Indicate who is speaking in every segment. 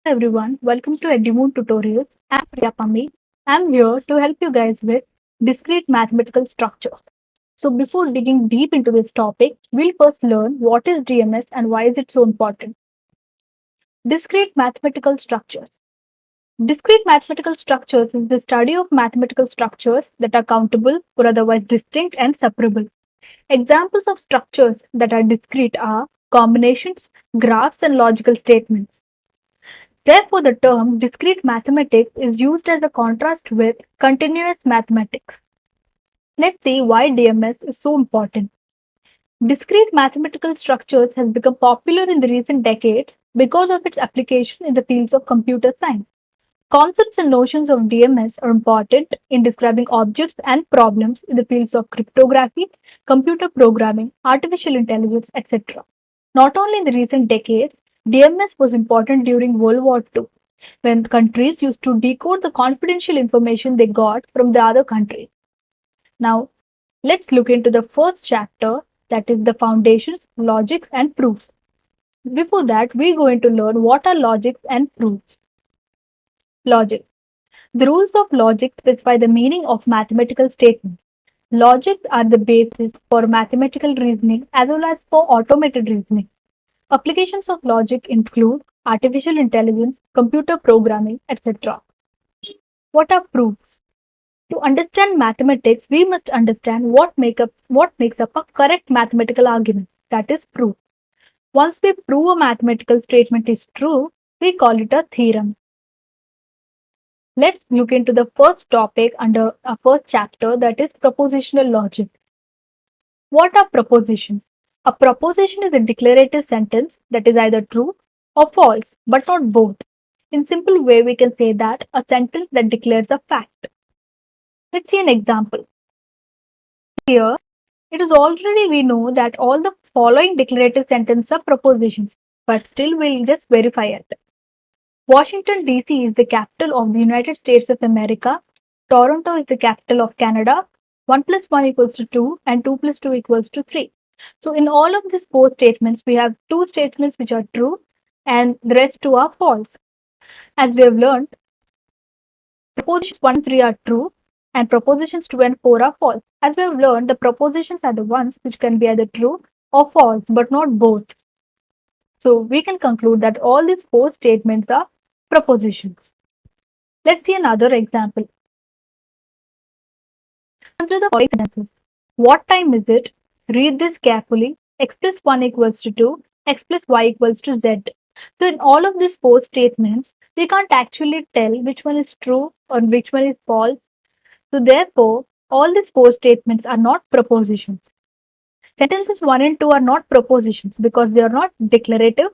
Speaker 1: everyone, welcome to Edimoon Tutorials. I'm Priya Pami. I'm here to help you guys with discrete mathematical structures. So before digging deep into this topic, we'll first learn what is DMS and why is it so important. Discrete mathematical structures. Discrete mathematical structures is the study of mathematical structures that are countable or otherwise distinct and separable. Examples of structures that are discrete are combinations, graphs, and logical statements. Therefore, the term discrete mathematics is used as a contrast with continuous mathematics. Let's see why DMS is so important. Discrete mathematical structures has become popular in the recent decades because of its application in the fields of computer science. Concepts and notions of DMS are important in describing objects and problems in the fields of cryptography, computer programming, artificial intelligence, etc. Not only in the recent decades, DMS was important during World War II, when countries used to decode the confidential information they got from the other countries. Now, let's look into the first chapter, that is the foundations, logics, and proofs. Before that, we're going to learn what are logics and proofs. Logic. The rules of logic specify the meaning of mathematical statements. Logics are the basis for mathematical reasoning as well as for automated reasoning. Applications of logic include artificial intelligence, computer programming, etc. What are proofs? To understand mathematics, we must understand what makes up a correct mathematical argument, that is proof. Once we prove a mathematical statement is true, we call it a theorem. Let's look into the first topic under our first chapter, that is propositional logic. What are propositions? A proposition is a declarative sentence that is either true or false, but not both. In simple way, we can say that a sentence that declares a fact. Let's see an example. Here, it is already we know that all the following declarative sentences are propositions, but still we'll just verify it. Washington DC is the capital of the United States of America. Toronto is the capital of Canada. 1 plus 1 equals to 2 and 2 plus 2 equals to 3. So in all of these four statements, we have two statements which are true and the rest two are false. As we have learned, propositions 1 and 3 are true and propositions 2 and 4 are false. As we have learned, the propositions are the ones which can be either true or false, but not both. So we can conclude that all these four statements are propositions. Let's see another example. Consider the following sentences. What time is it? Read this carefully. X plus 1 equals to 2. X plus y equals to z. So in all of these four statements, we can't actually tell which one is true or which one is false. So therefore, all these four statements are not propositions. Sentences 1 and 2 are not propositions because they are not declarative.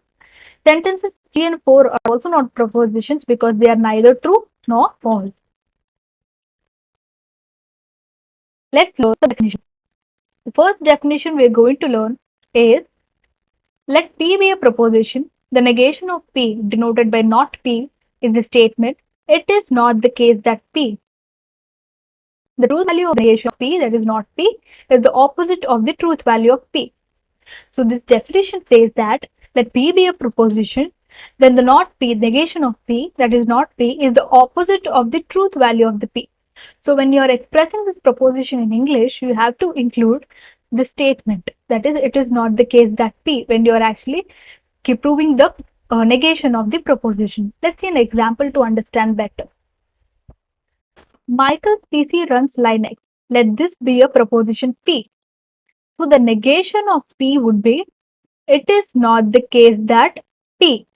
Speaker 1: Sentences 3 and 4 are also not propositions because they are neither true nor false. Let's learn the definition. The first definition we are going to learn is, let P be a proposition. The negation of P denoted by not P is the statement, it is not the case that P. The truth value of negation of P, that is not P, is the opposite of the truth value of P. So this definition says that let P be a proposition, then the not P, negation of P, that is not P, is the opposite of the truth value of the P. So when you are expressing this proposition in English, you have to include the statement, that is, it is not the case that P, when you are actually proving the negation of the proposition. Let's see an example to understand better. Michael's PC runs Linux. Let this be a proposition P. So the negation of P would be, it is not the case that P.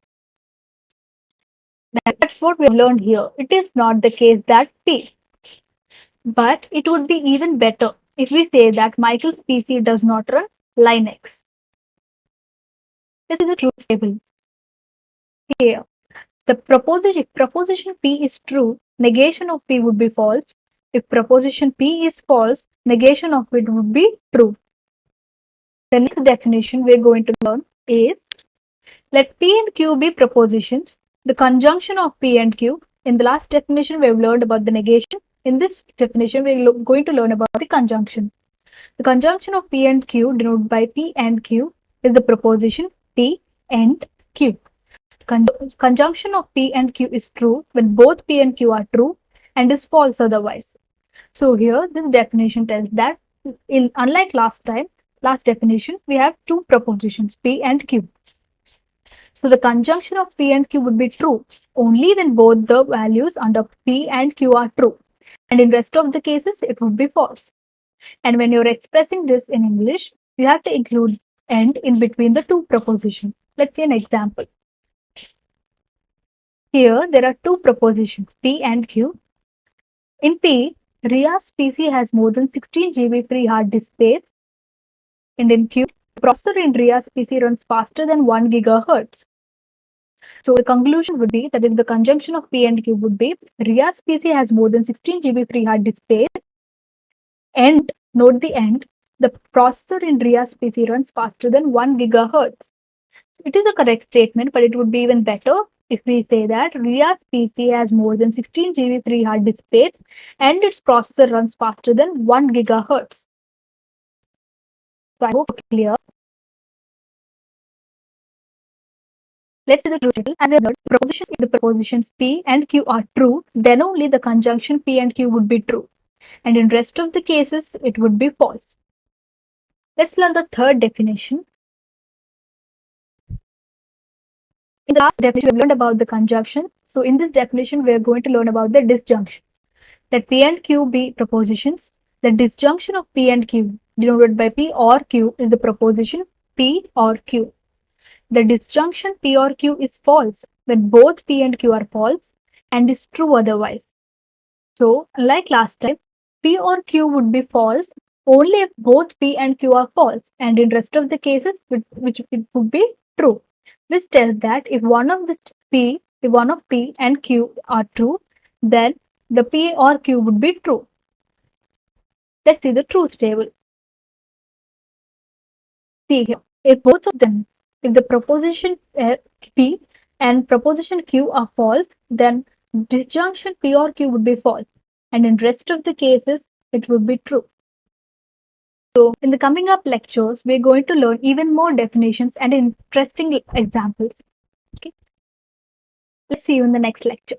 Speaker 1: That's what we learned here. It is not the case that P. But it would be even better if we say that Michael's PC does not run Linux. This is the truth table. Here, the proposition P is true, negation of P would be false. If proposition P is false, negation of it would be true. The next definition we're going to learn is, let P and Q be propositions. The conjunction of P and Q. In the last definition, we have learned about the negation. In this definition, we're going to learn about the conjunction. The conjunction of P and Q denoted by P and Q is the proposition P and Q. conjunction of P and Q is true when both P and Q are true and is false otherwise. So here this definition tells that unlike last definition, we have two propositions P and Q. So the conjunction of P and Q would be true only when both the values under P and Q are true. And in rest of the cases, it would be false. And when you're expressing this in English, you have to include and in between the two propositions. Let's see an example. Here, there are two propositions, P and Q. In P, Ria's PC has more than 16 GB free hard disk space. And in Q, the processor in Ria's PC runs faster than 1 GHz. So the conclusion would be that if the conjunction of P and Q would be Ria's PC has more than 16 GB free hard disk space, and note the end, the processor in Ria's PC runs faster than 1 GHz. It is a correct statement, but it would be even better if we say that Ria's PC has more than 16 GB free hard disk space and its processor runs faster than 1 GHz. So I hope it's clear. Let's see the truth table. And we have learned propositions. If the propositions P and Q are true, then only the conjunction P and Q would be true. And in rest of the cases, it would be false. Let's learn the third definition. In the last definition, we learned about the conjunction. So in this definition, we are going to learn about the disjunction. That P and Q be propositions. The disjunction of P and Q, denoted by P or Q, is the proposition P or Q. The disjunction P or Q is false when both P and Q are false and is true otherwise. So, like last time, P or Q would be false only if both P and Q are false, and in rest of the cases, which it would be true. This tells that if one of P and Q are true, then the P or Q would be true. Let's see the truth table. See here, if both of them, if the proposition P and proposition Q are false, then disjunction P or Q would be false, and in rest of the cases, it would be true. So in the coming up lectures, we're going to learn even more definitions and interesting examples. Okay. Let's see you in the next lecture.